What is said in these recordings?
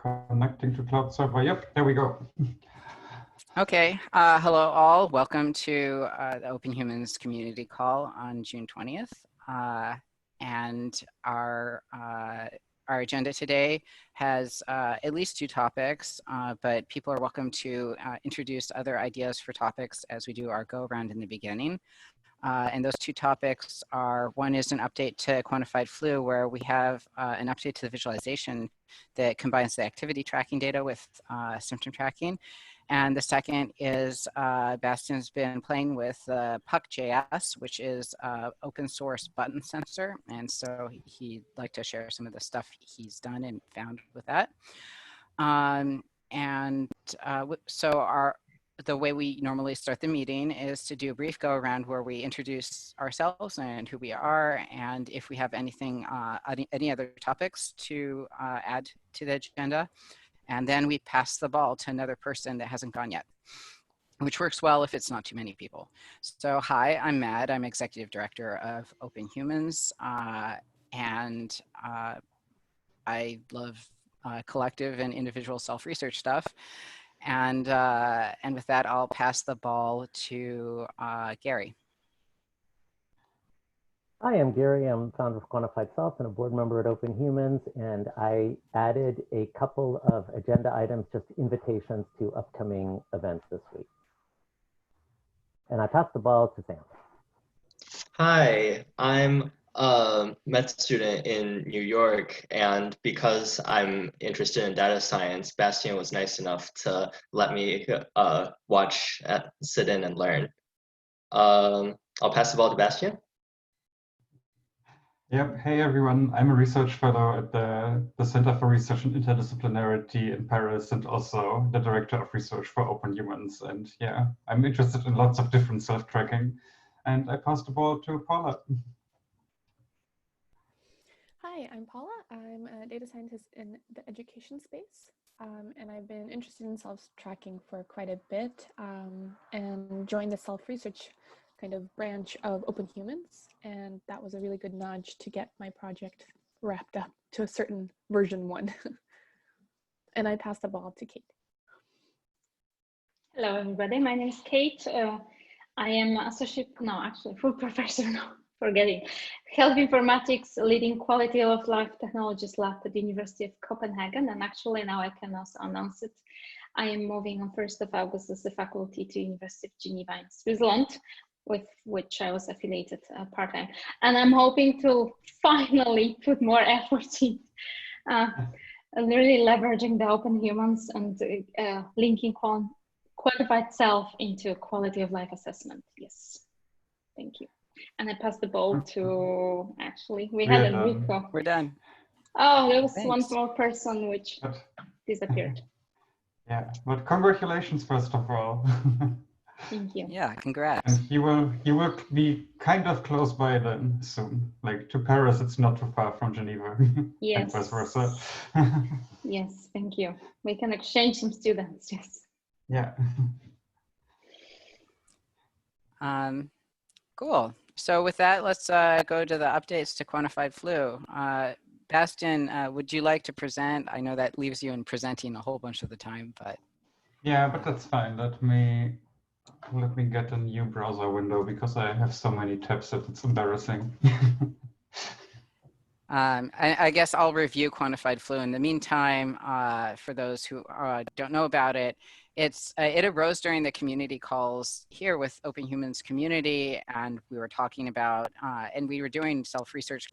Connecting to cloud server. Yep, there we go. Okay, hello all. Welcome to the Open Humans community call on June 20th. And our agenda today has at least two topics, but people are welcome to introduce other ideas for topics as we do our go around in the beginning. And those two topics are, one is an update to quantified flu, where we have an update to the visualization that combines the activity tracking data with symptom tracking. And the second is Bastian's been playing with Puck.js, which is open source button sensor. And so he'd like to share some of the stuff he's done and found with that. So the way we normally start the meeting is to do a brief go around where we introduce ourselves and who we are, and if we have anything, any other topics to add to the agenda. And then we pass the ball to another person that hasn't gone yet, which works well if it's not too many people. So hi, I'm Mad. I'm Executive Director of Open Humans, and I love collective and individual self-research stuff. And with that, I'll pass the ball to Gary. Hi, I'm Gary. I'm founder of Quantified Self and a board member at Open Humans. And I added a couple of agenda items, just invitations to upcoming events this week. And I pass the ball to Sam. Hi, I'm a med student in New York, and because I'm interested in data science, Bastian was nice enough to let me sit in and learn. I'll pass the ball to Bastian. Yep. Hey, everyone. I'm a research fellow at the Center for Research and Interdisciplinarity in Paris, and also the director of research for Open Humans. And yeah, I'm interested in lots of different self-tracking. And I pass the ball to Paula. Hi, I'm Paula. I'm a data scientist in the education space, and I've been interested in self-tracking for quite a bit, and joined the self-research kind of branch of Open Humans, and that was a really good nudge to get my project wrapped up to a certain version 1. And I pass the ball to Kate. Hello, everybody. My name is Kate. I am full professor now. Forgetting. Health informatics, leading quality of life technologies lab at the University of Copenhagen. And actually now I can also announce it. I am moving on 1st of August as a faculty to University of Geneva in Switzerland, with which I was affiliated part-time. And I'm hoping to finally put more effort in really leveraging the Open Humans and linking quantified self into quality of life assessment. Yes, thank you. And I pass the ball to, actually, we had Enrico. We're done. Oh, there was Thanks. one more person which disappeared. Yeah, but congratulations, first of all. Thank you. Yeah, congrats. And you will be kind of close by then soon. Like to Paris, it's not too far from Geneva. Yes. And vice versa. Yes, thank you. We can exchange some students, yes. Yeah. Cool. So with that, let's go to the updates to quantified flu. Bastian, would you like to present? I know that leaves you in presenting a whole bunch of the time, but. Yeah, but that's fine. Let me get a new browser window because I have so many tabs that it's embarrassing. I guess I'll review quantified flu. In the meantime, for those who don't know about it, it arose during the community calls here with Open Humans community, and we were talking about, and we were doing self-research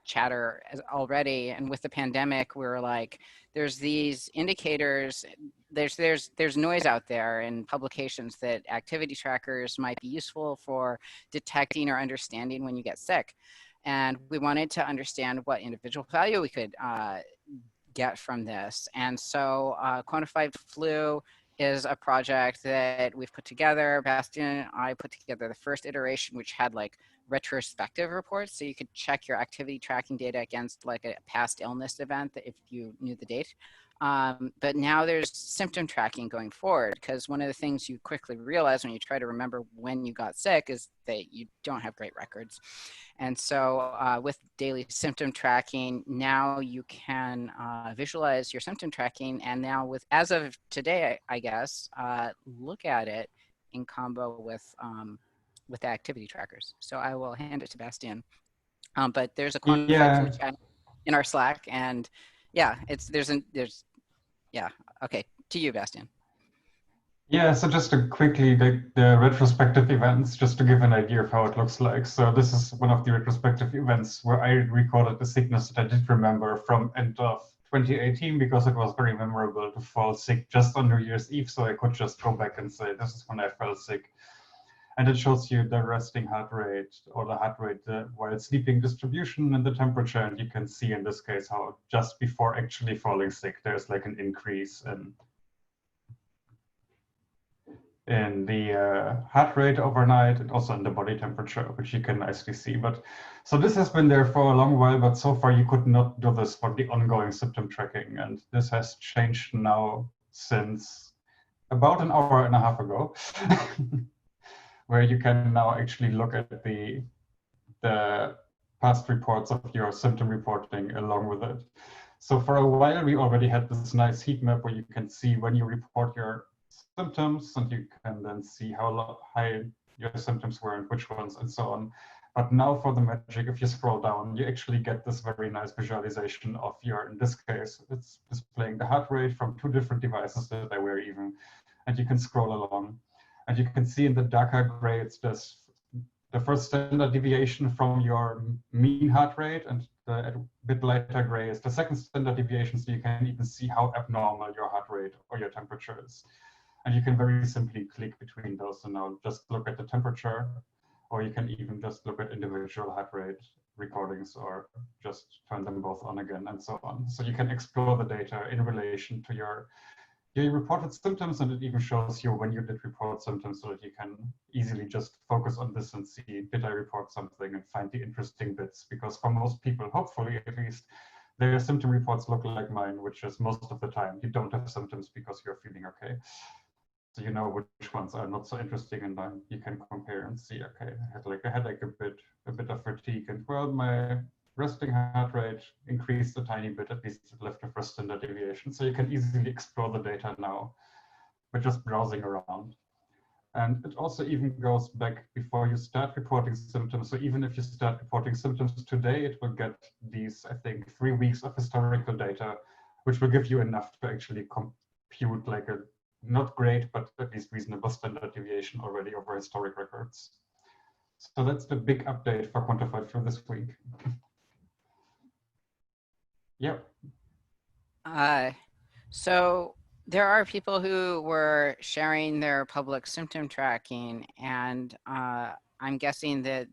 chatter already. And with the pandemic, we were like, there's these indicators, there's noise out there in publications that activity trackers might be useful for detecting or understanding when you get sick. And we wanted to understand what individual value we could get from this. And so Quantified Flu is a project that we've put together. Bastian and I put together the first iteration, which had like retrospective reports. So you could check your activity tracking data against like a past illness event if you knew the date. But now there's symptom tracking going forward, because one of the things you quickly realize when you try to remember when you got sick is that you don't have great records. And so with daily symptom tracking, now you can visualize your symptom tracking, and now with, as of today, I guess, look at it in combo with the activity trackers. So I will hand it to Bastien. But there's a quantified flu chat in our Slack, and yeah, yeah, okay, to you, Bastien. Yeah, so just to quickly, the retrospective events, just to give an idea of how it looks like. So this is one of the retrospective events where I recorded the sickness that I did remember from end of 2018, because it was very memorable to fall sick just on New Year's Eve. So I could just go back and say, this is when I fell sick. And it shows you the resting heart rate, or the heart rate while sleeping distribution, and the temperature. And you can see in this case how just before actually falling sick, there's like an increase in the heart rate overnight, and also in the body temperature, which you can nicely see. But so this has been there for a long while, but so far you could not do this for the ongoing symptom tracking. And this has changed now since about an hour and a half ago. Where you can now actually look at the past reports of your symptom reporting along with it. So for a while, we already had this nice heat map where you can see when you report your symptoms, and you can then see how high your symptoms were and which ones and so on. But now for the magic, if you scroll down, you actually get this very nice visualization of your, in this case, it's displaying the heart rate from 2 different devices that I wear even, and you can scroll along. And you can see in the darker gray, it's this, the first standard deviation from your mean heart rate, and the bit lighter gray is the second standard deviation, so you can even see how abnormal your heart rate or your temperature is. And you can very simply click between those, and now just look at the temperature, or you can even just look at individual heart rate recordings, or just turn them both on again, and so on. So you can explore the data in relation to your reported symptoms, and it even shows you when you did report symptoms, so that you can easily just focus on this and see, did I report something, and find the interesting bits. Because for most people, hopefully at least, their symptom reports look like mine, which is most of the time you don't have symptoms because you're feeling okay. So you know which ones are not so interesting, and then you can compare and see, okay, I had like a headache, a bit of fatigue, and well, my resting heart rate increased a tiny bit, at least it left the first standard deviation. So you can easily explore the data now by just browsing around. And it also even goes back before you start reporting symptoms. So even if you start reporting symptoms today, it will get these, I think, 3 weeks of historical data, which will give you enough to actually compute like a not great, but at least reasonable standard deviation already over historic records. So that's the big update for Quantified for this week. Yep. So there are people who were sharing their public symptom tracking, and I'm guessing that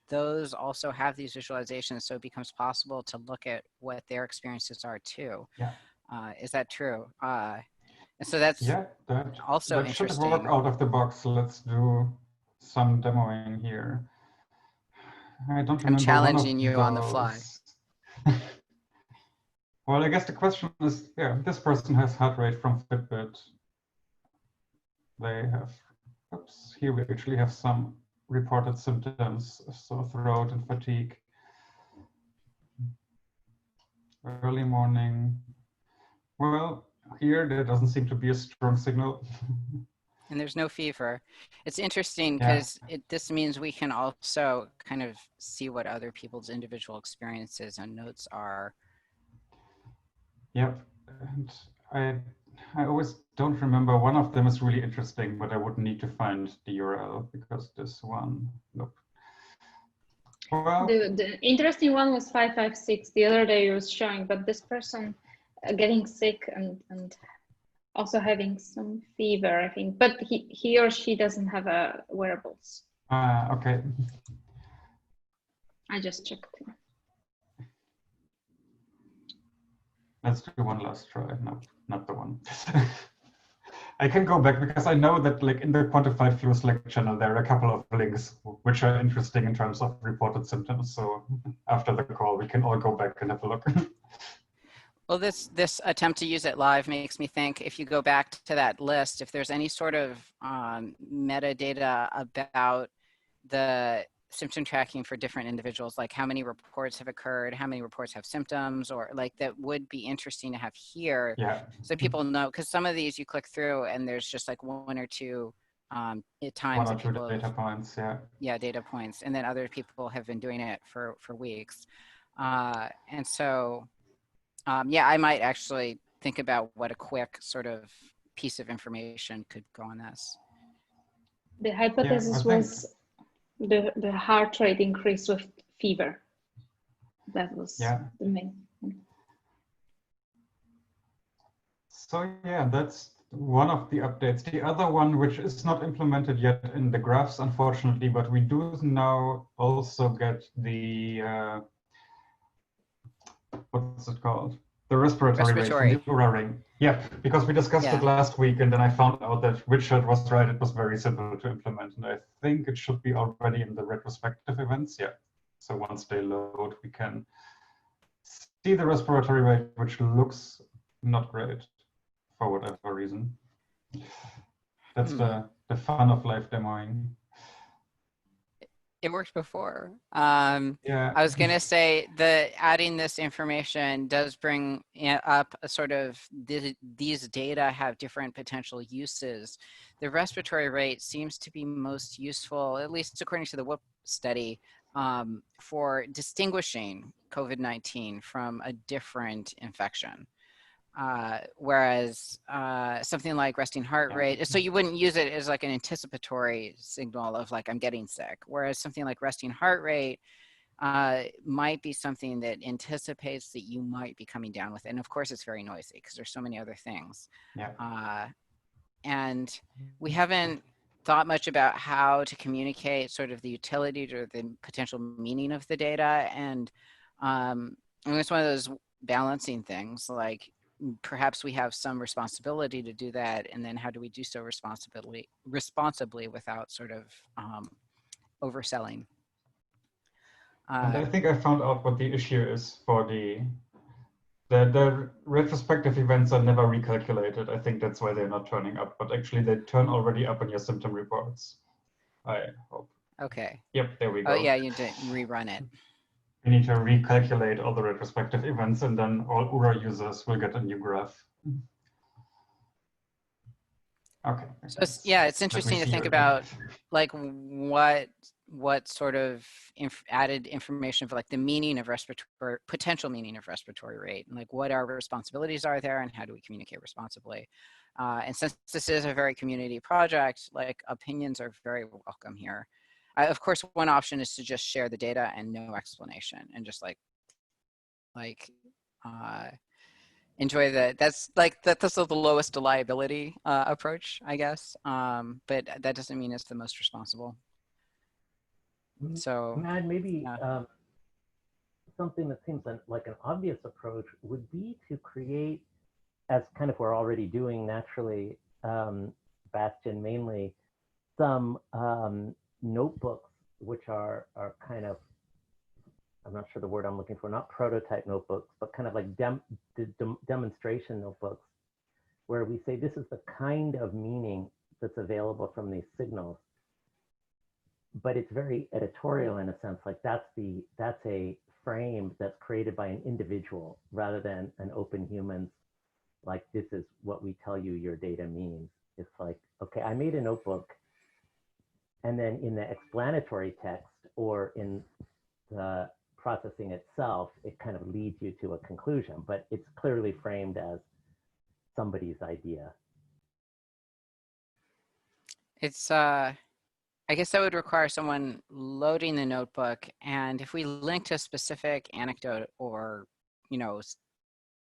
those also have these visualizations, so it becomes possible to look at what their experiences are too. Yeah. Is that true? And so that's also that interesting. should work out of the box. Let's do some demoing here. I don't remember. I'm challenging you on the fly. Well, I guess the question is, yeah, this person has heart rate from Fitbit. They have, oops, here we actually have some reported symptoms, sore throat and fatigue. Early morning. Well, here there doesn't seem to be a strong signal. And there's no fever. It's interesting because this means we can also kind of see what other people's individual experiences and notes are. Yep, and I always don't remember. One of them is really interesting, but I would need to find the URL because this one, nope. Well, the interesting one was 556. The other day it was showing, but this person getting sick and also having some fever, I think. But he or she doesn't have a wearables. Okay. I just checked. Let's do one last try. No, not the one. I can go back because I know that like in the quantified flu Slack channel, there are a couple of links which are interesting in terms of reported symptoms. So after the call, we can all go back and have a look. Well, this attempt to use it live makes me think if you go back to that list, if there's any sort of metadata about the symptom tracking for different individuals, like how many reports have occurred, how many reports have symptoms, or like that would be interesting to have here. Yeah. So people know, because some of these you click through and there's just like one or two times One or that two people data points, yeah. Yeah, data points. And then other people have been doing it for weeks. And so, yeah, I might actually think about what a quick sort of piece of information could go on this. The hypothesis was the heart rate increase with fever. That was the main. So yeah, that's one of the updates. The other one, which is not implemented yet in the graphs, unfortunately, but we do now also get the, what's it called? The respiratory rate from the Oura ring. Yeah, because we discussed it last week, and then I found out that Richard was right. It was very simple to implement, and I think it should be already in the retrospective events. Yeah, so once they load, we can see the respiratory rate, which looks not great for whatever reason. That's the fun of live demoing. It worked before. Yeah. I was going to say that adding this information does bring up a sort of, these data have different potential uses. The respiratory rate seems to be most useful, at least according to the WHOOP study, for distinguishing COVID-19 from a different infection. Whereas something like resting heart rate, so you wouldn't use it as like an anticipatory signal of like, I'm getting sick. Whereas something like resting heart rate might be something that anticipates that you might be coming down with it. And of course it's very noisy because there's so many other things. And we haven't thought much about how to communicate sort of the utility or the potential meaning of the data. And it's one of those balancing things, like, perhaps we have some responsibility to do that, and then how do we do so responsibly without sort of overselling? And I think I found out what the issue is for the retrospective events are never recalculated. I think that's why they're not turning up, but actually they turn already up in your symptom reports. I hope. Okay. Yep, there we go. Oh yeah, you did rerun it. We need to recalculate all the retrospective events, and then all Oura users will get a new graph. Okay. So yeah, it's interesting to think about like what sort of added information for like the meaning of respiratory, potential meaning of respiratory rate, and like what our responsibilities are there, and how do we communicate responsibly. And since this is a very community project, like opinions are very welcome here. Of course, one option is to just share the data and no explanation, and just enjoy that's the lowest liability approach, I guess. But that doesn't mean it's the most responsible. So maybe something that seems like an obvious approach would be to create, as kind of we're already doing naturally, Bastian mainly, some notebooks which are kind of, I'm not sure the word I'm looking for, not prototype notebooks, but kind of like demonstration notebooks, where we say this is the kind of meaning that's available from these signals. But it's very editorial in a sense, like that's a frame that's created by an individual rather than an open humans, like this is what we tell you your data means. It's like, okay, I made a notebook, and then in the explanatory text or in the processing itself, it kind of leads you to a conclusion, but it's clearly framed as somebody's idea. It's, I guess that would require someone loading the notebook. And if we link to a specific anecdote or,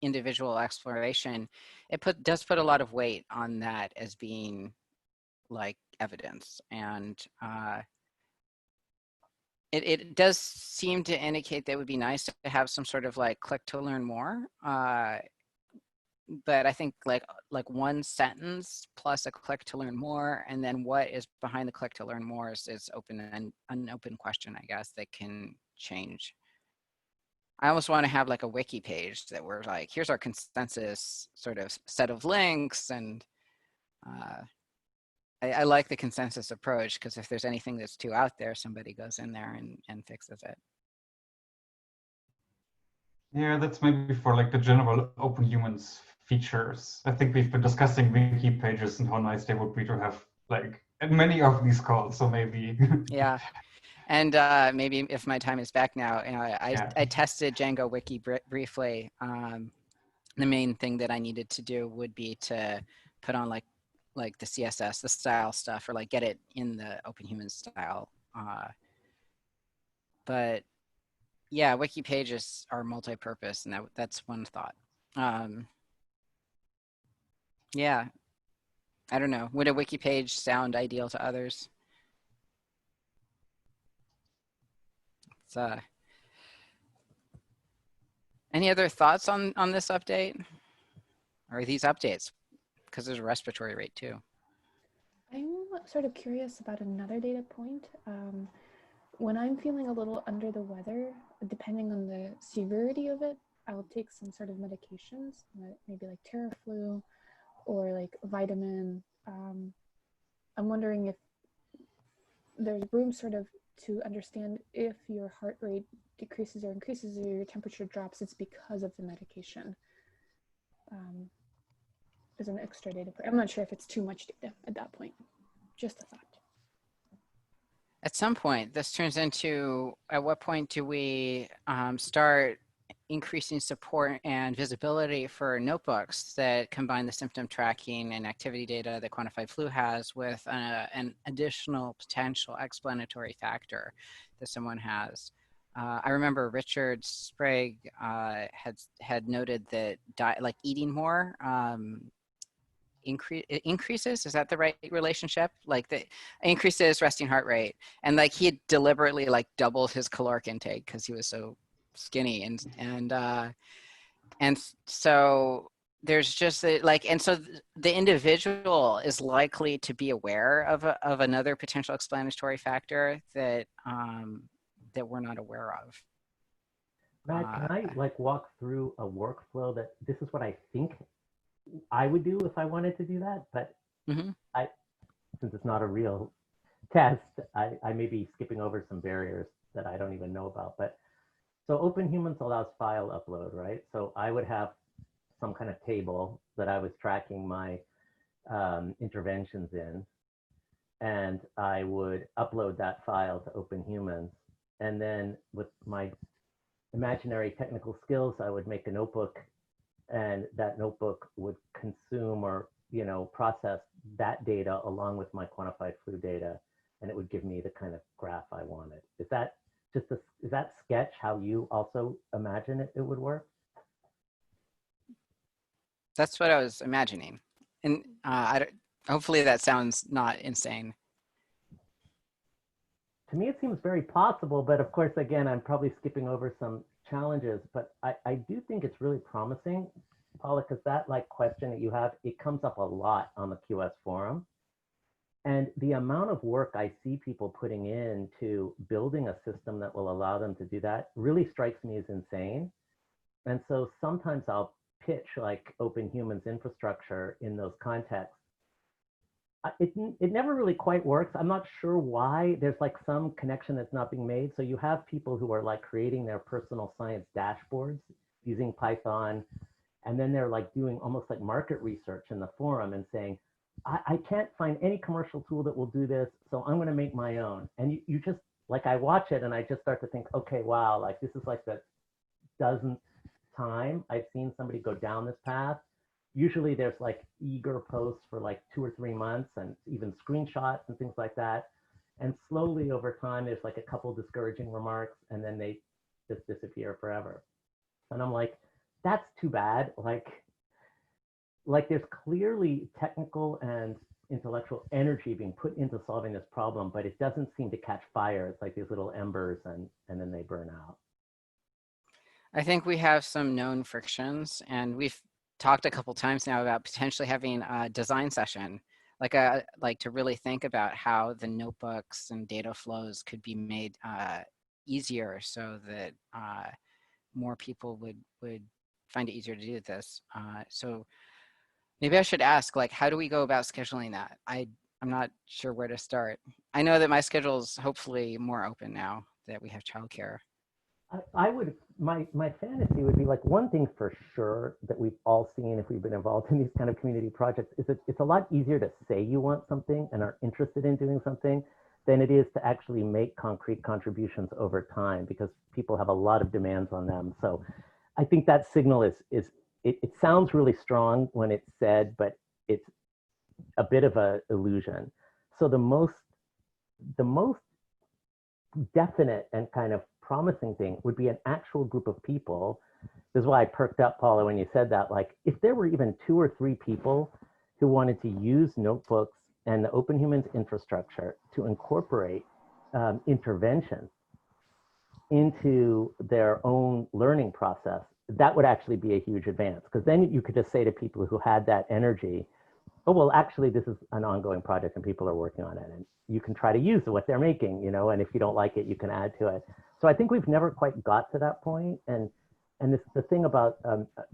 individual exploration, it does put a lot of weight on that as being like evidence. And it does seem to indicate that it would be nice to have some sort of like click to learn more but I think like one sentence plus a click to learn more, and then what is behind the click to learn more is open and an open question, I guess, that can change. I almost want to have like a wiki page that we're like, here's our consensus sort of set of links, and I like the consensus approach, because if there's anything that's too out there, somebody goes in there and fixes it. Yeah, that's maybe for like the general open humans features. I think we've been discussing wiki pages and how nice they would be to have like at many of these calls. So maybe. Yeah. And maybe if my time is back now, you know, I tested Django Wiki briefly. The main thing that I needed to do would be to put on like the CSS, the style stuff, or like get it in the open human style. But yeah, wiki pages are multi-purpose, and that's one thought. Yeah, I don't know. Would a wiki page sound ideal to others? It's, any other thoughts on this update, or these updates? Because there's a respiratory rate too. I'm sort of curious about another data point. When I'm feeling a little under the weather, depending on the severity of it, I'll take some sort of medications, maybe like Teraflu or like vitamin. I'm wondering if there's room sort of to understand if your heart rate decreases or increases or your temperature drops, it's because of the medication. As an extra data point. I'm not sure if it's too much data at that point. Just a thought. At some point, this turns into, at what point do we start increasing support and visibility for notebooks that combine the symptom tracking and activity data that Quantified Flu has with an additional potential explanatory factor that someone has? I remember Richard Sprague had noted that like eating more increases, is that the right relationship? Like the increases resting heart rate, and like he had deliberately like doubled his caloric intake because he was so skinny, and so there's just like, and so the individual is likely to be aware of another potential explanatory factor that that we're not aware of. Matt, can I like walk through a workflow that this is what I think I would do if I wanted to do that, but since it's not a real test, I may be skipping over some barriers that I don't even know about. But so Open Humans allows file upload, right? So I would have some kind of table that I was tracking my interventions in, and I would upload that file to Open Humans. And then with my imaginary technical skills, I would make a notebook, and that notebook would consume or, you know, process that data along with my Quantified Flu data, and it would give me the kind of graph I wanted. Is that just is that sketch how you also imagine it would work? That's what I was imagining, and hopefully that sounds not insane. To me, it seems very possible, but of course, again, I'm probably skipping over some challenges, but I do think it's really promising, Paula, because that like question that you have, it comes up a lot on the QS forum. And the amount of work I see people putting into building a system that will allow them to do that really strikes me as insane. And so sometimes I'll pitch like Open Humans infrastructure in those contexts. It never really quite works. I'm not sure why. There's like some connection that's not being made. So you have people who are like creating their personal science dashboards using Python. And then they're like doing almost like market research in the forum and saying, I can't find any commercial tool that will do this, so I'm going to make my own. And you just, like, I watch it and I just start to think, okay, wow, like this is like the dozenth time I've seen somebody go down this path. Usually there's like eager posts for like 2 or 3 months and even screenshots and things like that. And slowly over time, there's like a couple discouraging remarks and then they just disappear forever. And I'm like, that's too bad. Like there's clearly technical and intellectual energy being put into solving this problem, but it doesn't seem to catch fire. It's like these little embers and then they burn out. I think we have some known frictions, and talked a couple times now about potentially having a design session, like to really think about how the notebooks and data flows could be made easier, so that more people would find it easier to do this. So maybe I should ask, like, how do we go about scheduling that? I'm not sure where to start. I know that my schedule's hopefully more open now that we have childcare. I would, my fantasy would be like, one thing for sure that we've all seen if we've been involved in these kind of community projects is that it's a lot easier to say you want something and are interested in doing something than it is to actually make concrete contributions over time, because people have a lot of demands on them. So I think that signal it sounds really strong when it's said, but it's a bit of an illusion. So the most definite and kind of promising thing would be an actual group of people. This is why I perked up, Paula, when you said that. Like, if there were even 2 or 3 people who wanted to use notebooks and the Open Humans infrastructure to incorporate interventions into their own learning process, that would actually be a huge advance, because then you could just say to people who had that energy, oh, well, actually, this is an ongoing project and people are working on it, and you can try to use what they're making, you know, and if you don't like it, you can add to it. So I think we've never quite got to that point. And this, the thing about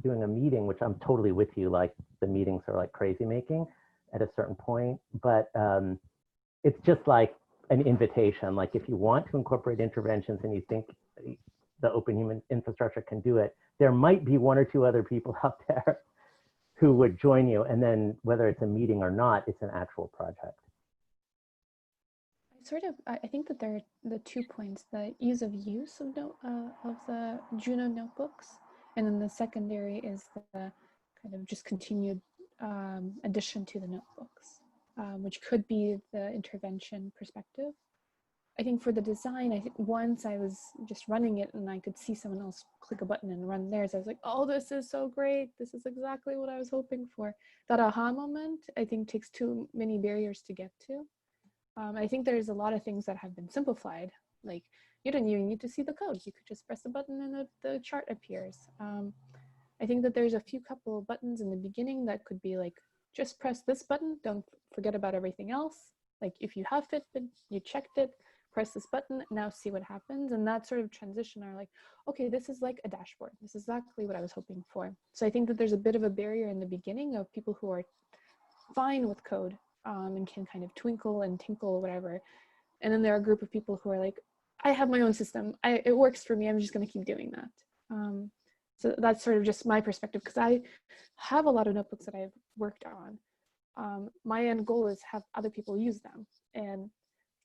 doing a meeting, which I'm totally with you, like the meetings are like crazy making at a certain point, but it's just like an invitation. Like, if you want to incorporate interventions and you think the Open Human infrastructure can do it, there might be 1 or 2 other people out there who would join you. And then whether it's a meeting or not, it's an actual project. I think that there are the 2 points: the ease of use of the Juno notebooks, and then the secondary is the kind of just continued addition to the notebooks, which could be the intervention perspective. I think for the design, I think once I was just running it and I could see someone else click a button and run theirs, I was like, oh, this is so great. This is exactly what I was hoping for. That aha moment, I think, takes too many barriers to get to. I think there's a lot of things that have been simplified. Like, you don't even need to see the code. You could just press a button and the chart appears. I think that there's a couple of buttons in the beginning that could be like, just press this button. Don't forget about everything else. Like, if you have Fitbit, you checked it, press this button, now see what happens. And that sort of transition are like, okay, this is like a dashboard. This is exactly what I was hoping for. So I think that there's a bit of a barrier in the beginning of people who are fine with code and can kind of twinkle and tinkle or whatever. And then there are a group of people who are like, I have my own system. It works for me. I'm just going to keep doing that. So that's sort of just my perspective, because I have a lot of notebooks that I've worked on. My end goal is have other people use them, and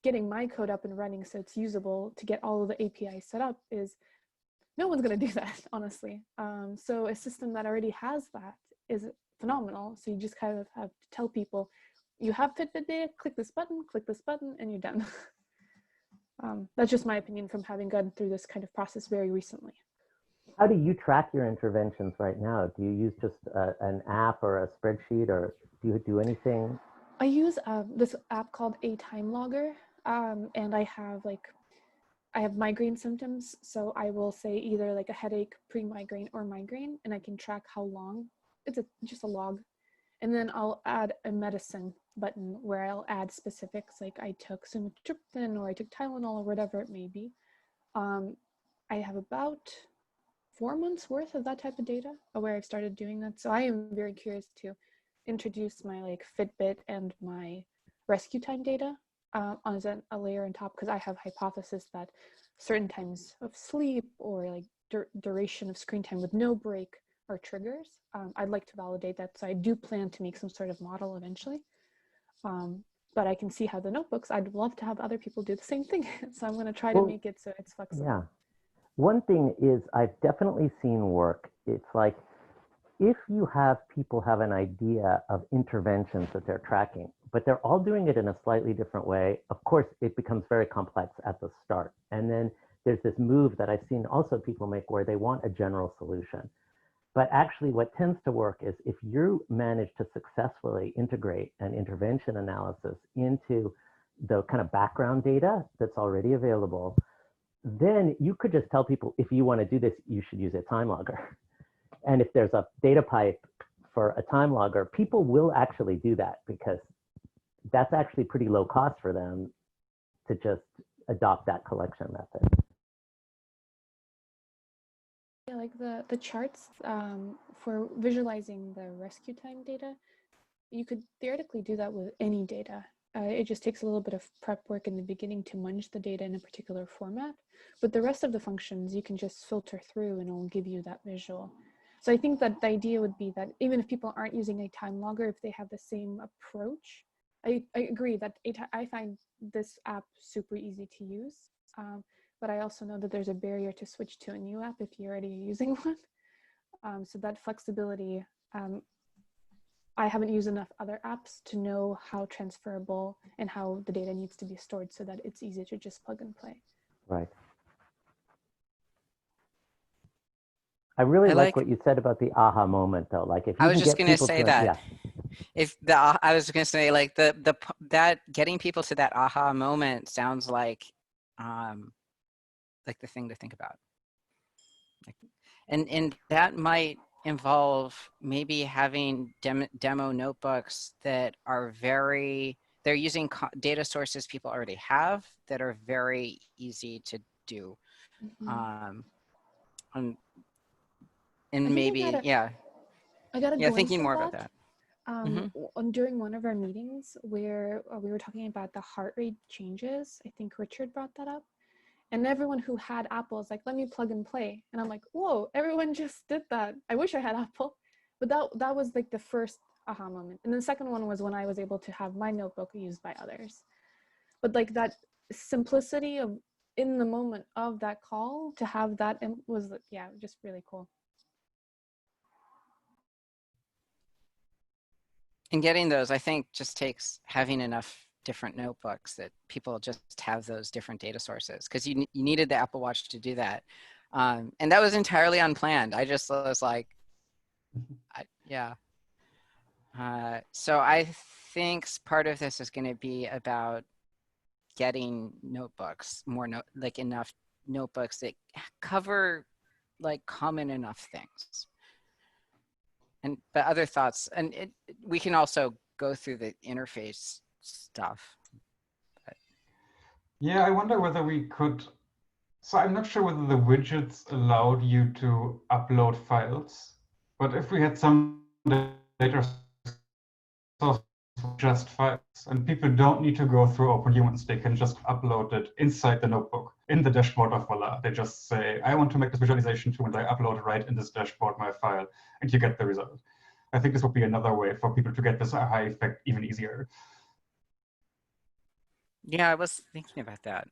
getting my code up and running so it's usable to get all of the APIs set up is, no one's going to do that, honestly. So a system that already has that is phenomenal. So you just kind of have to tell people, you have Fitbit data, click this button, and you're done. That's just my opinion from having gone through this kind of process very recently. How do you track your interventions right now? Do you use just an app or a spreadsheet, or do you do anything? I use this app called a time logger, and I have migraine symptoms. So I will say either like a headache, pre-migraine, or migraine, and I can track how long. It's just a log. And then I'll add a medicine button where I'll add specifics, like I took sumatriptan or I took Tylenol or whatever it may be. I have about 4 months worth of that type of data where I've started doing that. So I am very curious to introduce my like Fitbit and my rescue time data as a layer on top, because I have hypothesis that certain times of sleep or like duration of screen time with no break are triggers. I'd like to validate that. So I do plan to make some sort of model eventually. But I can see how the notebooks, I'd love to have other people do the same thing. So I'm going to try to make it so it's flexible. Yeah. One thing is I've definitely seen work. It's like, if you have people have an idea of interventions that they're tracking, but they're all doing it in a slightly different way, of course, it becomes very complex at the start. And then there's this move that I've seen also people make where they want a general solution. But actually what tends to work is if you manage to successfully integrate an intervention analysis into the kind of background data that's already available, then you could just tell people, if you want to do this, you should use a time logger. And if there's a data pipe for a time logger, people will actually do that because that's actually pretty low cost for them to just adopt that collection method. Yeah, like the charts for visualizing the rescue time data, you could theoretically do that with any data. It just takes a little bit of prep work in the beginning to munch the data in a particular format, but the rest of the functions you can just filter through and it will give you that visual. So I think that the idea would be that even if people aren't using a time logger, if they have the same approach, I agree that I find this app super easy to use, but I also know that there's a barrier to switch to a new app if you're already using one. So that flexibility, I haven't used enough other apps to know how transferable and how the data needs to be stored so that it's easy to just plug and play. Right. I really like what you said about the aha moment, though. Like, if you I was can just get going to people say to, that. yeah. If the I was going to say like that getting people to that aha moment sounds like the thing to think about. And that might involve maybe having demo notebooks that are they're using data sources people already have that are very easy to do. And maybe, I got a thinking more about that. During one of our meetings where we were talking about the heart rate changes, I think Richard brought that up. And everyone who had Apple is like, let me plug and play. And I'm like, whoa, everyone just did that. I wish I had Apple. But that was like the first aha moment. And the second one was when I was able to have my notebook used by others. But like that simplicity of in the moment of that call to have that was, just really cool. And getting those, I think, just takes having enough different notebooks that people just have those different data sources, because you needed the Apple Watch to do that. And that was entirely unplanned. I just was like, so I think part of this is going to be about getting notebooks, enough notebooks that cover like common enough things. But other thoughts, and we can also go through the interface stuff. Yeah, I wonder whether we could. So I'm not sure whether the widgets allowed you to upload files, but if we had some data source just files, and people don't need to go through Open Humans, they can just upload it inside the notebook in the dashboard of Voila. They just say, I want to make this visualization too, and I upload right in this dashboard my file, and you get the result. I think this would be another way for people to get this aha effect even easier. Yeah, I was thinking about that.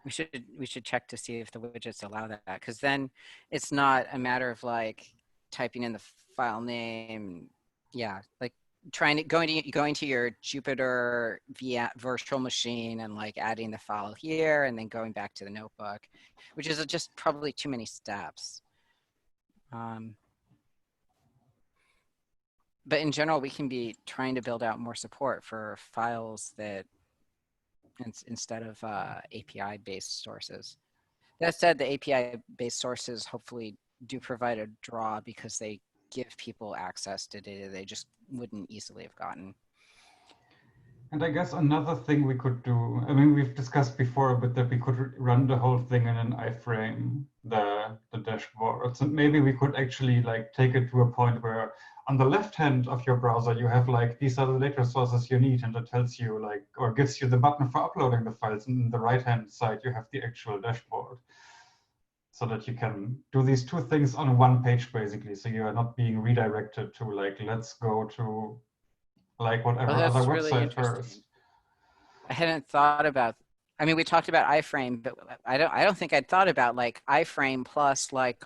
We should check to see if the widgets allow that, because then it's not a matter of like typing in the file name. Yeah, like going to your Jupyter virtual machine and like adding the file here and then going back to the notebook, which is just probably too many steps. But in general, we can be trying to build out more support for files that instead of API-based sources. That said, the API-based sources hopefully do provide a draw because they give people access to data they just wouldn't easily have gotten. And I guess another thing we could do, I mean, we've discussed before a bit that we could run the whole thing in an iframe, the dashboards, and maybe we could actually like take it to a point where on the left hand of your browser, you have like, these are the data sources you need, and it tells you like, or gives you the button for uploading the files. And on the right hand side, you have the actual dashboard, so that you can do these two things on one page, basically. So you are not being redirected to like, let's go to like whatever other website first. I hadn't thought about, I mean, we talked about iframe, but I don't think I'd thought about like iframe plus like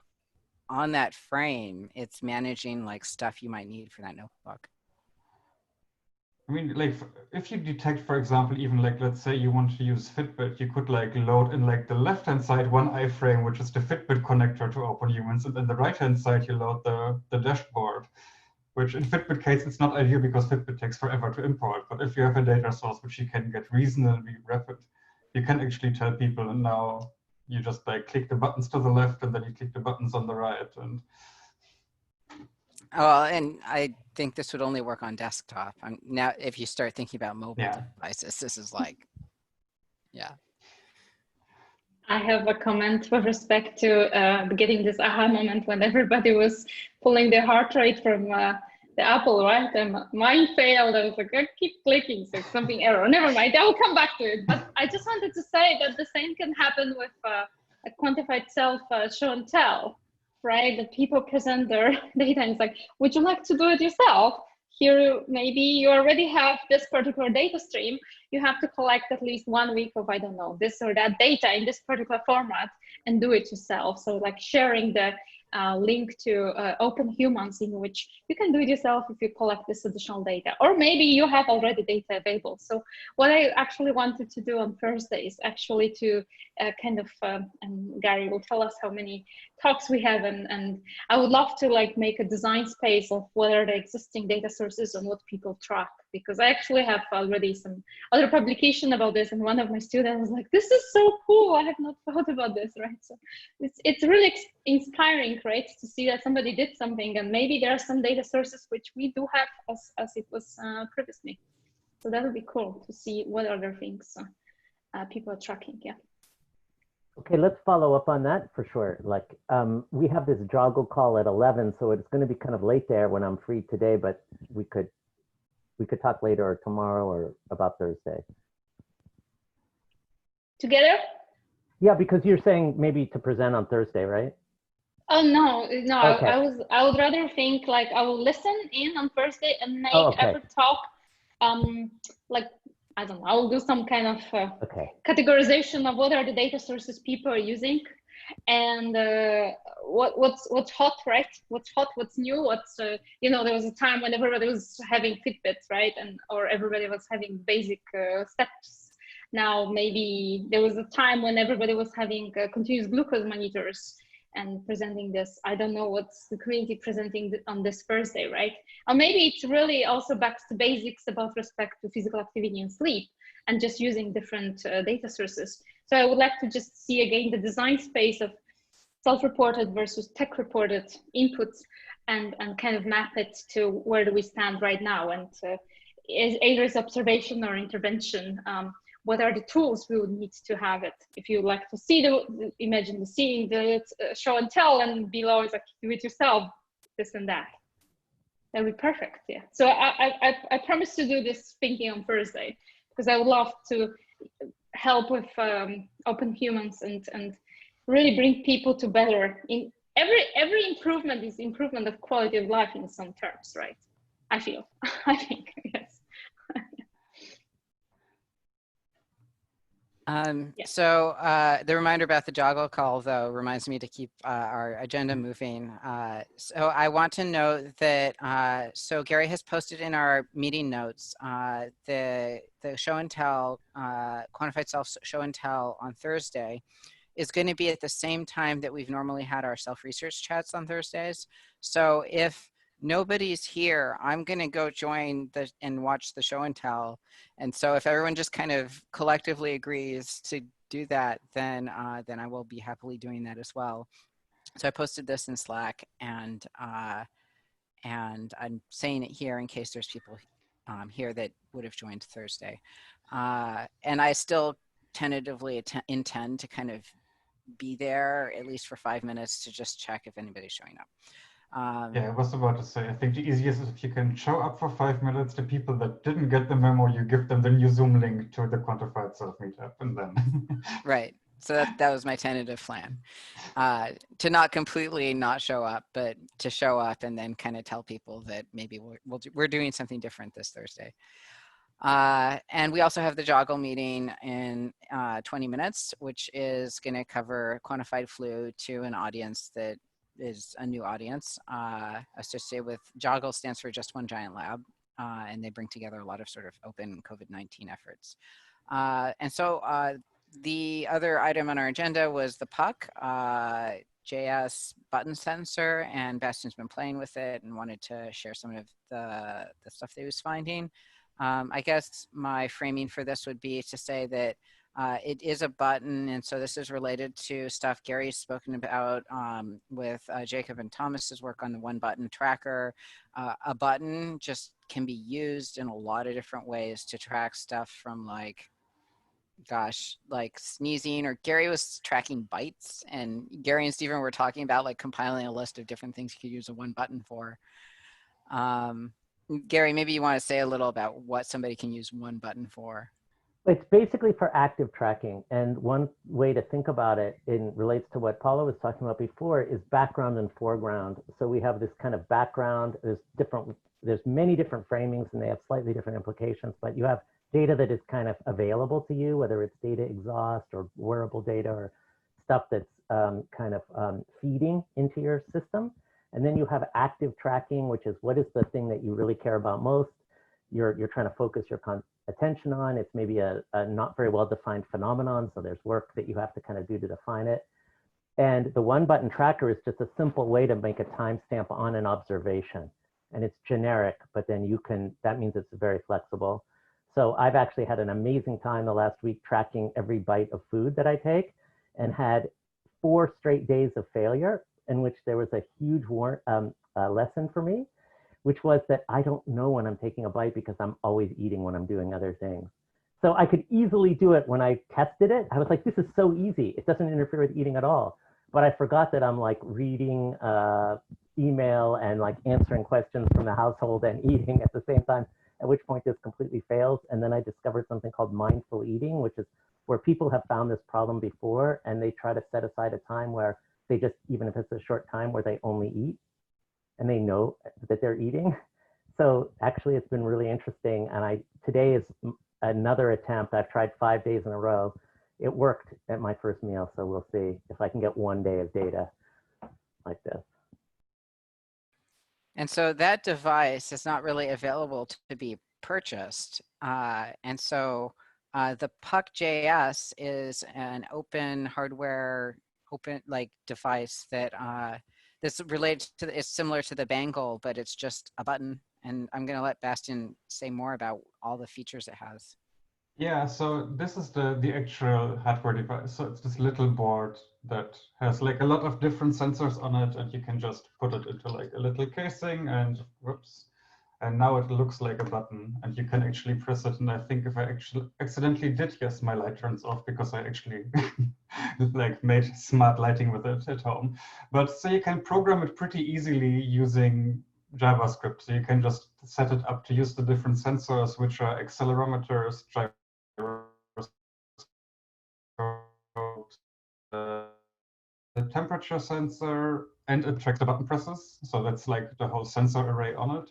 on that frame, it's managing like stuff you might need for that notebook. I mean, like if you detect, for example, even like, let's say you want to use Fitbit, you could like load in like the left-hand side one iframe, which is the Fitbit connector to Open Humans, and then the right-hand side you load the dashboard, which in Fitbit case, it's not ideal because Fitbit takes forever to import. But if you have a data source which you can get reasonably rapid, you can actually tell people, and now you just like click the buttons to the left and then you click the buttons on the right. And Oh, and I think this would only work on desktop. Now, if you start thinking about mobile devices, this is like, yeah. I have a comment with respect to getting this aha moment when everybody was pulling their heart rate from the Apple, right? And mine failed. I was like, I keep clicking, so it's something error. Never mind, I will come back to it. But I just wanted to say that the same can happen with a quantified self show and tell, right? That people present their data and it's like, would you like to do it yourself? Here, maybe you already have this particular data stream. You have to collect at least 1 week of, I don't know, this or that data in this particular format and do it yourself. So like sharing the link to Open Humans, in which you can do it yourself if you collect this additional data, or maybe you have already data available. So what I actually wanted to do on Thursday is actually to kind of, and Gary will tell us how many talks we have, and I would love to like make a design space of what are the existing data sources and what people track, because I actually have already some other publication about this, and one of my students was like, this is so cool, I have not thought about this, right? So it's really inspiring, right, to see that somebody did something, and maybe there are some data sources which we do have as it was previously. So that would be cool to see what other things people are tracking. Yeah. Okay, let's follow up on that for sure. Like, we have this joggle call at 11, so it's going to be kind of late there when I'm free today, but we could talk later or tomorrow or about Thursday. Together? Yeah, because you're saying maybe to present on Thursday, right? Oh no, Okay. I would rather think like I will listen in on Thursday and make every talk, like, I don't know, I will do some kind of categorization of what are the data sources people are using, and what's hot, right? What's hot, what's new, what's you know, there was a time when everybody was having Fitbits, right, and or everybody was having basic steps. Now maybe there was a time when everybody was having continuous glucose monitors and presenting this. I don't know what's the community presenting on this Thursday, right? Or maybe it's really also back to basics about respect to physical activity and sleep, and just using different data sources. So I would like to just see again the design space of self-reported versus tech-reported inputs, and kind of map it to where do we stand right now, and either is observation or intervention. What are the tools we would need to have it? If you like to see imagine seeing the show and tell, and below is like, do it yourself, this and that. That would be perfect, yeah. So I promise to do this thinking on Thursday, because I would love to help with Open Humans and really bring people to better. In every improvement is improvement of quality of life in some terms, right? I feel, I think, yes. So the reminder about the joggle call, though, reminds me to keep our agenda moving. So I want to note that, so Gary has posted in our meeting notes the show and tell, quantified self show and tell on Thursday is going to be at the same time that we've normally had our self-research chats on Thursdays. So if nobody's here, I'm going to go join and watch the show and tell. And so if everyone just kind of collectively agrees to do that, then I will be happily doing that as well. So I posted this in Slack, and I'm saying it here in case there's people here that would have joined Thursday. And I still tentatively intend to kind of be there at least for 5 minutes to just check if anybody's showing up. Yeah, I was about to say, I think the easiest is if you can show up for 5 minutes. The people that didn't get the memo, you give them the new Zoom link to the quantified self meetup, and then. Right. So that was my tentative plan, to not completely not show up, but to show up and then kind of tell people that maybe we're doing something different this Thursday. And we also have the joggle meeting in 20 minutes, which is going to cover quantified flu to an audience that is a new audience associated with joggle stands for Just One Giant Lab, and they bring together a lot of sort of open COVID-19 efforts. And so the other item on our agenda was the puck JS button sensor, and Bastian's been playing with it and wanted to share some of the stuff that he was finding. I guess my framing for this would be to say that It is a button, and so this is related to stuff Gary's spoken about with Jacob and Thomas's work on the one button tracker. A button just can be used in a lot of different ways to track stuff from like, gosh, like sneezing, or Gary was tracking bites, and Gary and Stephen were talking about like compiling a list of different things you could use a one button for. Gary, maybe you want to say a little about what somebody can use one button for. It's basically for active tracking. And one way to think about it relates to what Paula was talking about before is background and foreground. So we have this kind of background, there's many different framings and they have slightly different implications, but you have data that is kind of available to you, whether it's data exhaust or wearable data or stuff that's feeding into your system. And then you have active tracking, which is what is the thing that you really care about most. You're trying to focus your attention on. It's maybe a not very well-defined phenomenon, so there's work that you have to kind of do to define it. And the one button tracker is just a simple way to make a timestamp on an observation. And it's generic, but then that means it's very flexible. So I've actually had an amazing time the last week tracking every bite of food that I take, and had 4 straight days of failure in which there was a huge lesson for me, which was that I don't know when I'm taking a bite because I'm always eating when I'm doing other things. So I could easily do it when I tested it. I was like, this is so easy. It doesn't interfere with eating at all. But I forgot that I'm like reading email and like answering questions from the household and eating at the same time, at which point this completely fails. And then I discovered something called mindful eating, which is where people have found this problem before, and they try to set aside a time where they just, even if it's a short time, where they only eat and they know that they're eating. So actually it's been really interesting. And today is another attempt. I've tried 5 days in a row. It worked at my first meal. So we'll see if I can get 1 day of data like this. And so that device is not really available to be purchased. And so the Puck.js is an open hardware, device that that's related to, it's similar to the Bangle, but it's just a button. And I'm going to let Bastian say more about all the features it has. Yeah, so this is the actual hardware device. So it's this little board that has like a lot of different sensors on it, and you can just put it into like a little casing, and whoops. And now it looks like a button, and you can actually press it. And I think if I actually accidentally did, yes, my light turns off because I actually like made smart lighting with it at home. But so you can program it pretty easily using JavaScript. So you can just set it up to use the different sensors, which are accelerometers, gyroscopes, the temperature sensor, and it tracks the button presses. So that's like the whole sensor array on it.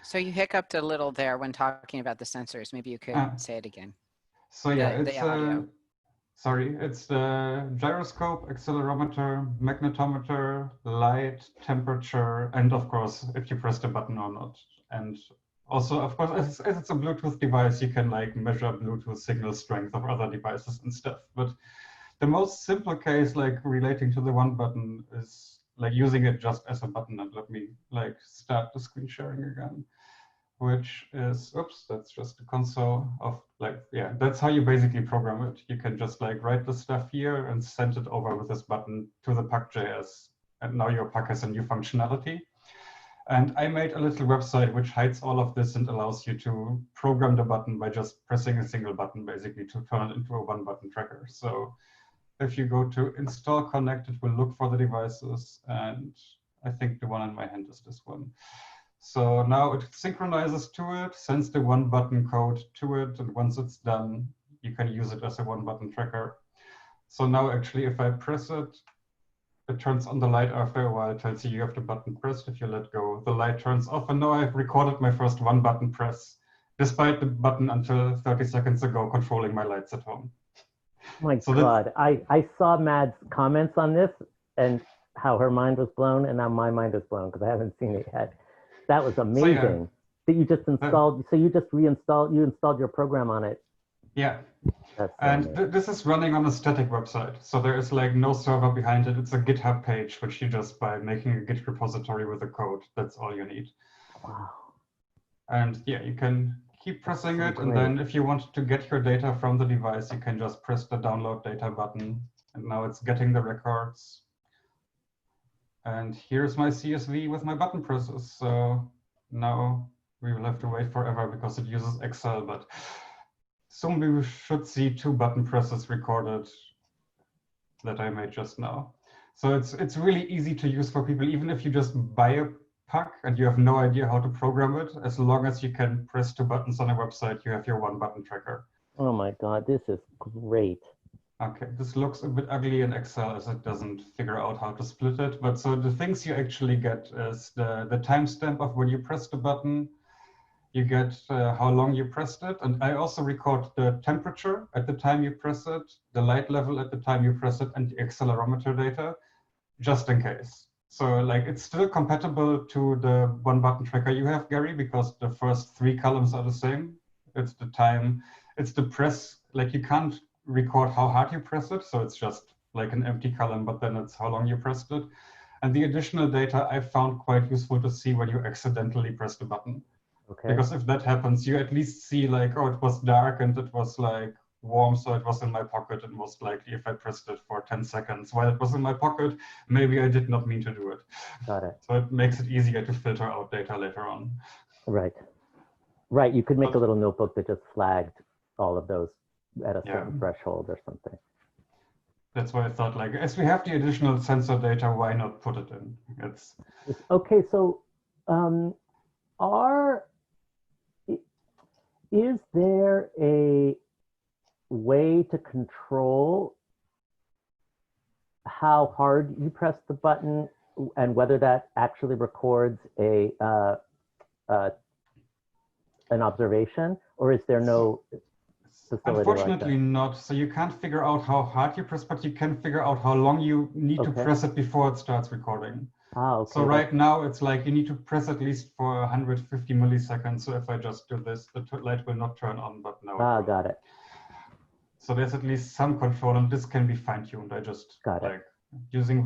So you hiccuped a little there when talking about the sensors. Maybe you could say it again. So yeah, the audio. It's the gyroscope, accelerometer, magnetometer, light, temperature, and of course, if you press the button or not. And also, of course, as it's a Bluetooth device, you can like measure Bluetooth signal strength of other devices and stuff. But the most simple case, like relating to the one button, is like using it just as a button. And let me like start the screen sharing again, which is, oops, that's just the console of like, yeah, that's how you basically program it. You can just like write the stuff here and send it over with this button to the Puck.js. And now your Puck has a new functionality. And I made a little website which hides all of this and allows you to program the button by just pressing a single button, basically, to turn it into a one button tracker. So if you go to install connect, it will look for the devices. And I think the one in my hand is this one. So now it synchronizes to it, sends the one button code to it. And once it's done, you can use it as a one button tracker. So now actually, if I press it, it turns on the light after a while. It tells you have the button pressed. If you let go, the light turns off. And now I've recorded my first one button press, despite the button until 30 seconds ago controlling my lights at home. My God, I saw Mad's comments on this and how her mind was blown, and now my mind is blown because I haven't seen it yet. That was amazing. So, yeah, that you just installed, so you just you installed your program on it. Yeah. That's and this is running on a static website. So there is like no server behind it. It's a GitHub page, which you just, by making a Git repository with the code, that's all you need. Wow. And yeah, you can keep pressing so it, and great. then if you want to get your data from the device, you can just press the download data button, and now it's getting the records. And here's my CSV with my button presses. So now we will have to wait forever because it uses Excel, but soon we should see 2 button presses recorded that I made just now. So it's really easy to use for people, even if you just buy a puck and you have no idea how to program it. As long as you can press 2 buttons on a website, you have your 1 button tracker. Oh my God, this is great. Okay, this looks a bit ugly in Excel as it doesn't figure out how to split it. But so the things you actually get is the timestamp of when you press the button. You get how long you pressed it. And I also record the temperature at the time you press it, the light level at the time you press it, and the accelerometer data, just in case. So like it's still compatible to the 1 button tracker you have, Gary, because the first 3 columns are the same. It's the time, it's the press, like you can't record how hard you press it. So it's just like an empty column, but then it's how long you pressed it. And the additional data I found quite useful to see when you accidentally press the button. Okay. Because if that happens, you at least see like, oh, it was dark and it was like warm, so it was in my pocket. And most likely if I pressed it for 10 seconds while it was in my pocket, maybe I did not mean to do it. Got it. So it makes it easier to filter out data later on. Right. Right. You could make a little notebook that just flagged all of those at a certain threshold or something. That's why I thought, like, as we have the additional sensor data, why not put it in? It's okay. So, is there a way to control how hard you press the button and whether that actually records an observation, or is there no facility? Unfortunately like not. So you can't figure out how hard you press, but you can figure out how long you need to press it before it starts recording. Okay, so right now it's like you need to press at least for 150 milliseconds. So if I just do this, the light will not turn on, but now it will. Got it. So there's at least some control, and this can be fine-tuned. I just using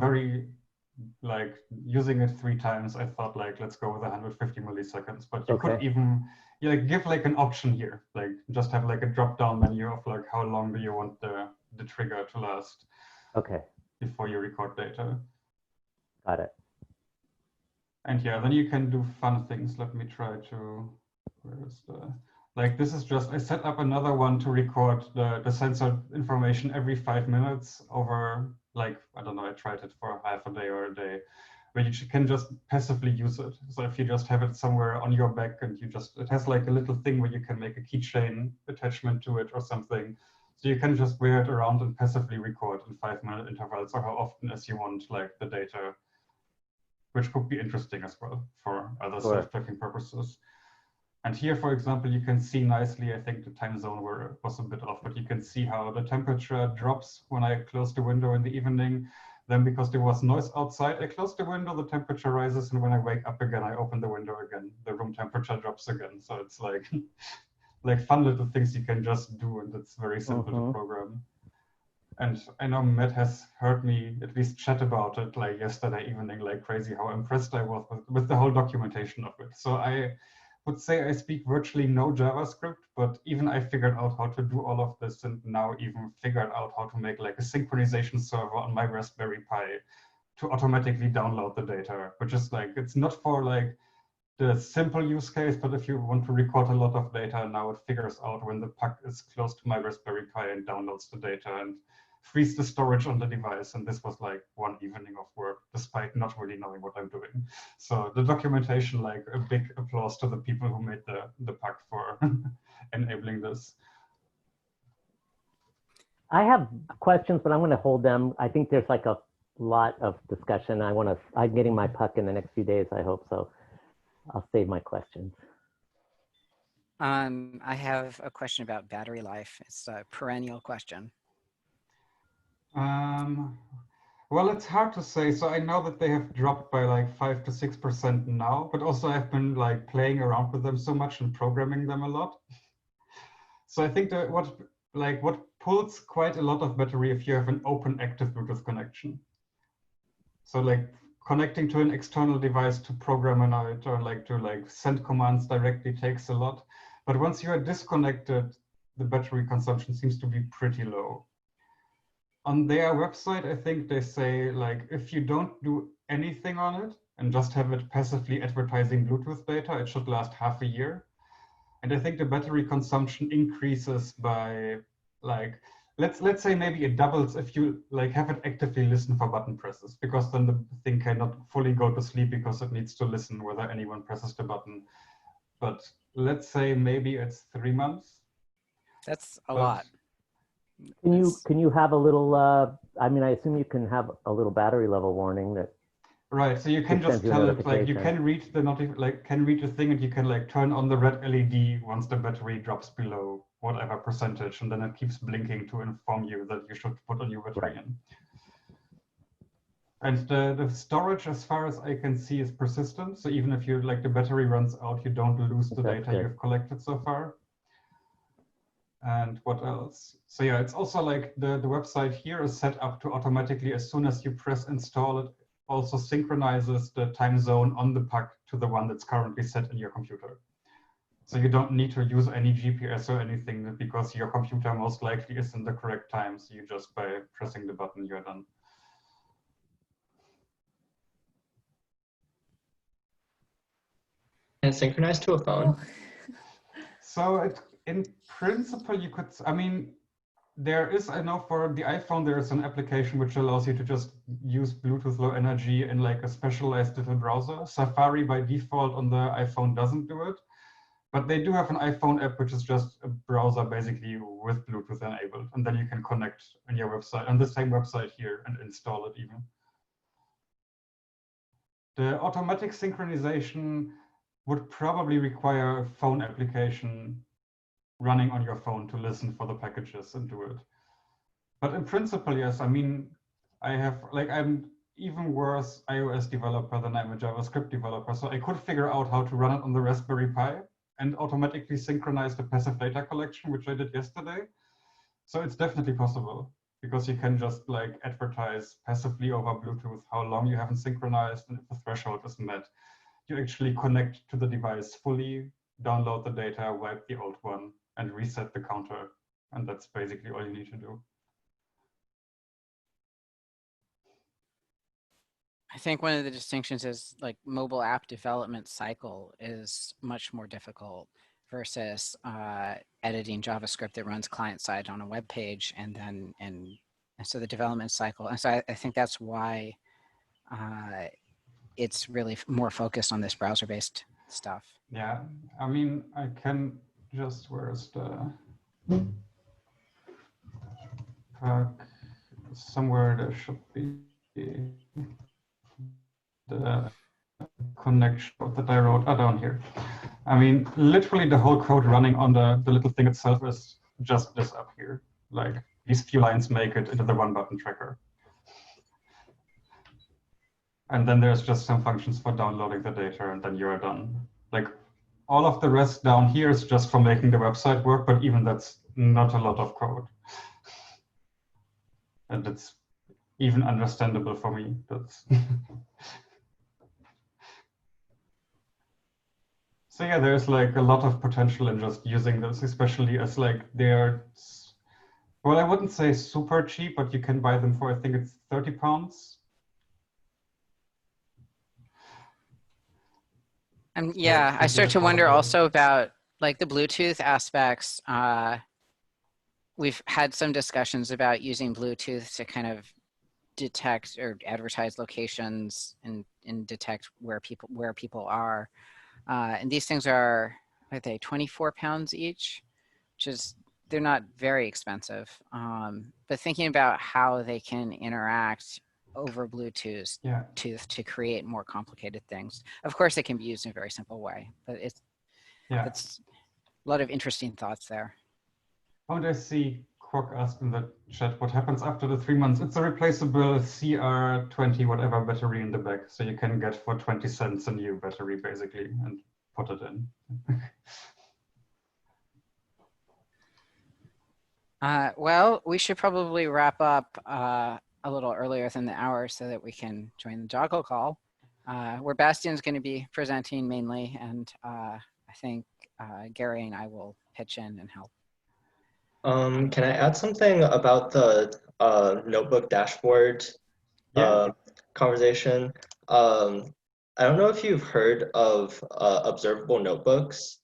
it 3 times. I thought like, let's go with 150 milliseconds, but you could even give like an option here, like just have like a drop-down menu of like how long do you want the trigger to last before you record data. Got it. And yeah, then you can do fun things. Let me try to, where is the, like this is just, I set up another one to record the sensor information every 5 minutes over like, I don't know, I tried it for half a day or a day, where you can just passively use it. So if you just have it somewhere on your back and you just, it has like a little thing where you can make a keychain attachment to it or something. So you can just wear it around and passively record in 5-minute intervals or how often as you want, like the data, which could be interesting as well for other self-tracking purposes. And here, for example, you can see nicely, I think the time zone was a bit off, but you can see how the temperature drops when I close the window in the evening. Then because there was noise outside, I close the window, the temperature rises, and when I wake up again, I open the window again, the room temperature drops again. So it's like, like fun little things you can just do, and it's very simple to program. And I know Matt has heard me at least chat about it like yesterday evening, like crazy, how impressed I was with the whole documentation of it. So I would say I speak virtually no JavaScript, but even I figured out how to do all of this, and now even figured out how to make like a synchronization server on my Raspberry Pi to automatically download the data, which is like, it's not for like the simple use case, but if you want to record a lot of data, now it figures out when the puck is close to my Raspberry Pi and downloads the data and frees the storage on the device. And this was like 1 evening of work, despite not really knowing what I'm doing. So the documentation, like a big applause to the people who made the puck for enabling this. I have questions, but I'm going to hold them. I think there's like a lot of discussion. I'm getting my puck in the next few days, I hope so. I'll save my questions. I have a question about battery life. It's a perennial question. Well, it's hard to say. So I know that they have dropped by like 5 to 6% now, but also I've been like playing around with them so much and programming them a lot. So I think that what pulls quite a lot of battery if you have an open active Bluetooth connection. So like connecting to an external device to program an out or like to like send commands directly takes a lot. But once you are disconnected, the battery consumption seems to be pretty low. On their website, I think they say, like, if you don't do anything on it and just have it passively advertising Bluetooth data, it should last half a year. And I think the battery consumption increases by, like, let's say maybe it doubles if you like have it actively listen for button presses, because then the thing cannot fully go to sleep because it needs to listen whether anyone presses the button. But let's say maybe it's 3 months. That's a lot. Can you have a little, I mean, I assume you can have a little battery level warning that. Right, so you can just tell it, like, you can read the can read the thing, and you can like turn on the red LED once the battery drops below whatever percentage, and then it keeps blinking to inform you that you should put a new battery in. And the storage, as far as I can see, is persistent. So even if you like the battery runs out, you don't lose the data you've collected so far. And what else? So yeah, it's also like the website here is set up to automatically, as soon as you press install, it also synchronizes the time zone on the puck to the one that's currently set in your computer. So you don't need to use any GPS or anything, because your computer most likely is in the correct time. So you just, by pressing the button, you're done. And synchronized to a phone. So in principle, you could, I mean, there is, I know for the iPhone, there is an application which allows you to just use Bluetooth Low Energy in like a specialized little browser. Safari by default on the iPhone doesn't do it, but they do have an iPhone app, which is just a browser basically with Bluetooth enabled. And then you can connect on your website, on the same website here, and install it even. The automatic synchronization would probably require a phone application running on your phone to listen for the packages and do it. But in principle, yes, I mean, I'm even worse iOS developer than I'm a JavaScript developer. So I could figure out how to run it on the Raspberry Pi and automatically synchronize the passive data collection, which I did yesterday. So it's definitely possible, because you can just like advertise passively over Bluetooth how long you haven't synchronized, and if the threshold is met, you actually connect to the device fully, download the data, wipe the old one, and reset the counter. And that's basically all you need to do. I think one of the distinctions is like mobile app development cycle is much more difficult versus editing JavaScript that runs client side on a web page, and then and so the development cycle. And so I think that's why it's really more focused on this browser-based stuff. Yeah, I mean, I can just, where's the somewhere there should be the connection that I wrote down here. I mean, literally the whole code running on the little thing itself is just this up here. Like, these few lines make it into the one button tracker. And then there's just some functions for downloading the data, and then you're done. Like, all of the rest down here is just for making the website work, but even that's not a lot of code. And it's even understandable for me. That's so yeah, there's like a lot of potential in just using this, especially as like they're, well, I wouldn't say super cheap, but you can buy them for, I think it's £30. Yeah, I start to wonder also about like the Bluetooth aspects. We've had some discussions about using Bluetooth to kind of detect or advertise locations and detect where people are. And these things are they 24 pounds each, which is, they're not very expensive. But thinking about how they can interact over Bluetooth to create more complicated things. Of course, it can be used in a very simple way, but it's a lot of interesting thoughts there. Oh, I see Quok asked in the chat, what happens after the 3 months? It's a replaceable CR20 whatever battery in the back. So you can get for 20 cents a new battery basically and put it in. Well, we should probably wrap up a little earlier than the hour so that we can join the Joggle call, where Bastian's going to be presenting mainly, and I think Gary and I will pitch in and help. Can I add something about the notebook dashboard conversation? I don't know if you've heard of observable notebooks,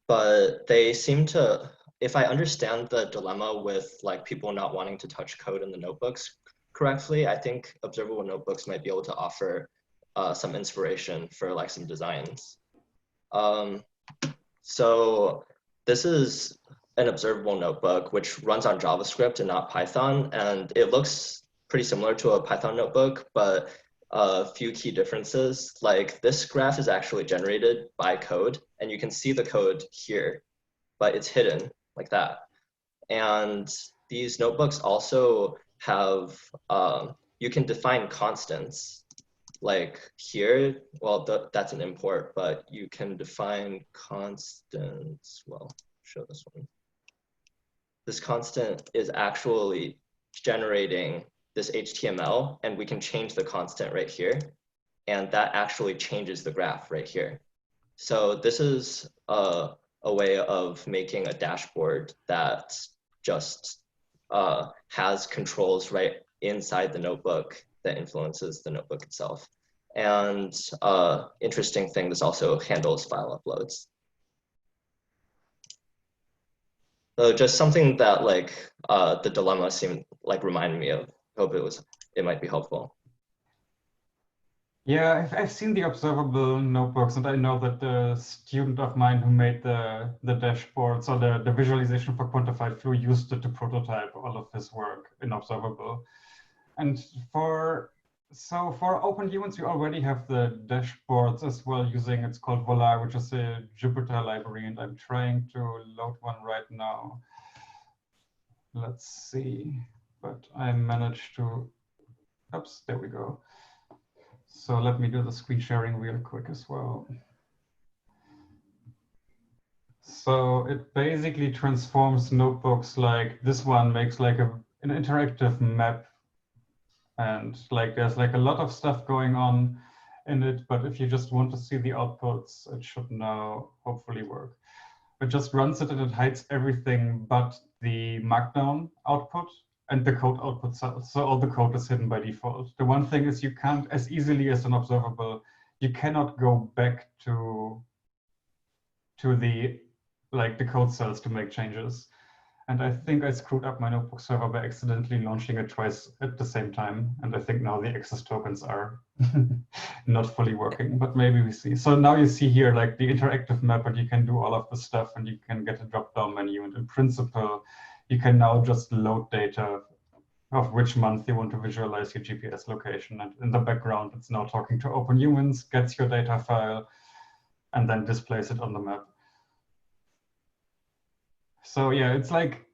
but they seem to, if I understand the dilemma with like people not wanting to touch code in the notebooks correctly, I think observable notebooks might be able to offer some inspiration for like some designs. So this is an observable notebook which runs on JavaScript and not Python, and it looks pretty similar to a Python notebook, but a few key differences. Like this graph is actually generated by code, and you can see the code here, but it's hidden like that. And these notebooks also have, you can define constants. Like here, well, that's an import, but you can define constants. Well, show this one. This constant is actually generating this HTML, and we can change the constant right here. And that actually changes the graph right here. So this is a way of making a dashboard that just has controls right inside the notebook that influences the notebook itself. And interesting thing, this also handles file uploads. So just something that like the dilemma seemed like reminded me of. Hope it might be helpful. Yeah, I've seen the observable notebooks, and I know that the student of mine who made the dashboards or the visualization for quantified flu used it to prototype all of his work in observable. And for Open Humans, we already have the dashboards as well using, it's called Volar, which is a Jupyter library, and I'm trying to load one right now. Let's see, but I managed to, oops, there we go. So let me do the screen sharing real quick as well. So it basically transforms notebooks like this one, makes like an interactive map. And like there's like a lot of stuff going on in it, but if you just want to see the outputs, it should now hopefully work. It just runs it and it hides everything but the markdown output and the code output cells. So all the code is hidden by default. The one thing is you can't, as easily as an observable, you cannot go back to the code cells to make changes. And I think I screwed up my notebook server by accidentally launching it twice at the same time. And I think now the access tokens are not fully working, but maybe we see. So now you see here like the interactive map, and you can do all of the stuff, and you can get a drop-down menu. And in principle, you can now just load data of which month you want to visualize your GPS location. And in the background, it's now talking to Open Humans, gets your data file, and then displays it on the map. So yeah, it's like,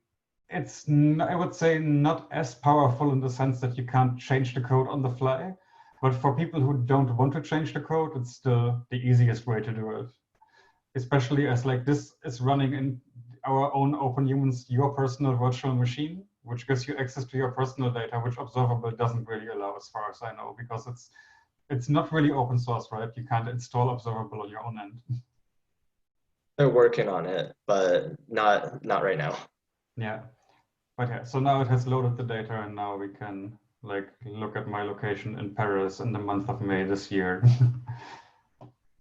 I would say not as powerful in the sense that you can't change the code on the fly, but for people who don't want to change the code, it's still the easiest way to do it. Especially as like this is running in our own Open Humans, your personal virtual machine, which gives you access to your personal data, which Observable doesn't really allow as far as I know, because it's not really open source, right? You can't install Observable on your own end. They're working on it, but not right now. Yeah, but yeah, so now it has loaded the data, and now we can like look at my location in Paris in the month of May this year.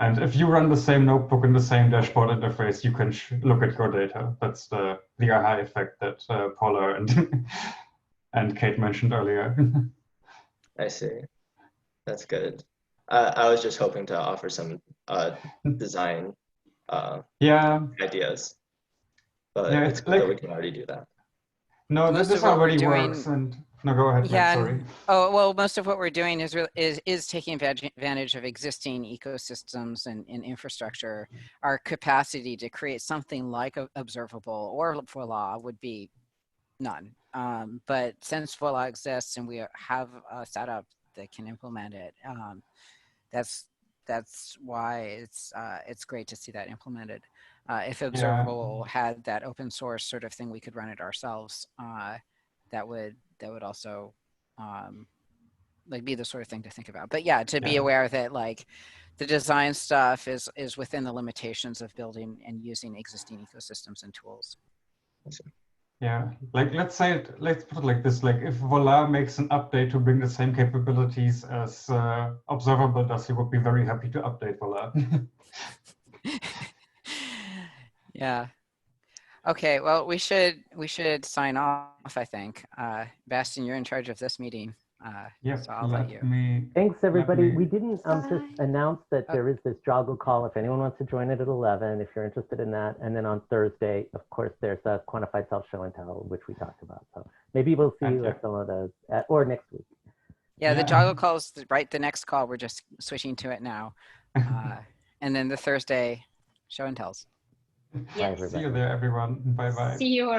And if you run the same notebook in the same dashboard interface, you can look at your data. That's the aha effect that Paula and Kate mentioned earlier. I see. That's good. I was just hoping to offer some design ideas, but yeah, it's good that we can already do that. No, this already works. And no, go ahead. Yeah. Sorry. Oh well, most of what we're doing is taking advantage of existing ecosystems and infrastructure. Our capacity to create something like Observable or Voila would be none. But since Voila exists and we have a setup that can implement it, that's why it's great to see that implemented. If Observable had that open source sort of thing, we could run it ourselves. That would also like be the sort of thing to think about. But yeah, to be Yeah. aware that like the design stuff is within the limitations of building and using existing ecosystems and tools. Yeah, like let's put it like this, like if Voila makes an update to bring the same capabilities as Observable does, he would be very happy to update Voila. Yeah. Okay, well, we should sign off, I think. Bastian, you're in charge of this meeting. Yep, So I'll let you. Thanks, everybody. me- We didn't just announce that there is this joggle call if anyone wants to join it at 11, if you're interested in that. And then on Thursday, of course, there's a quantified self show and tell, which we talked about. So maybe we'll see you at some of those, or next week. Yeah, the Yeah. joggle calls right the next call. We're just switching to it now. And then the Thursday show and tells. Yes. See you there, everyone. Bye-bye. See you.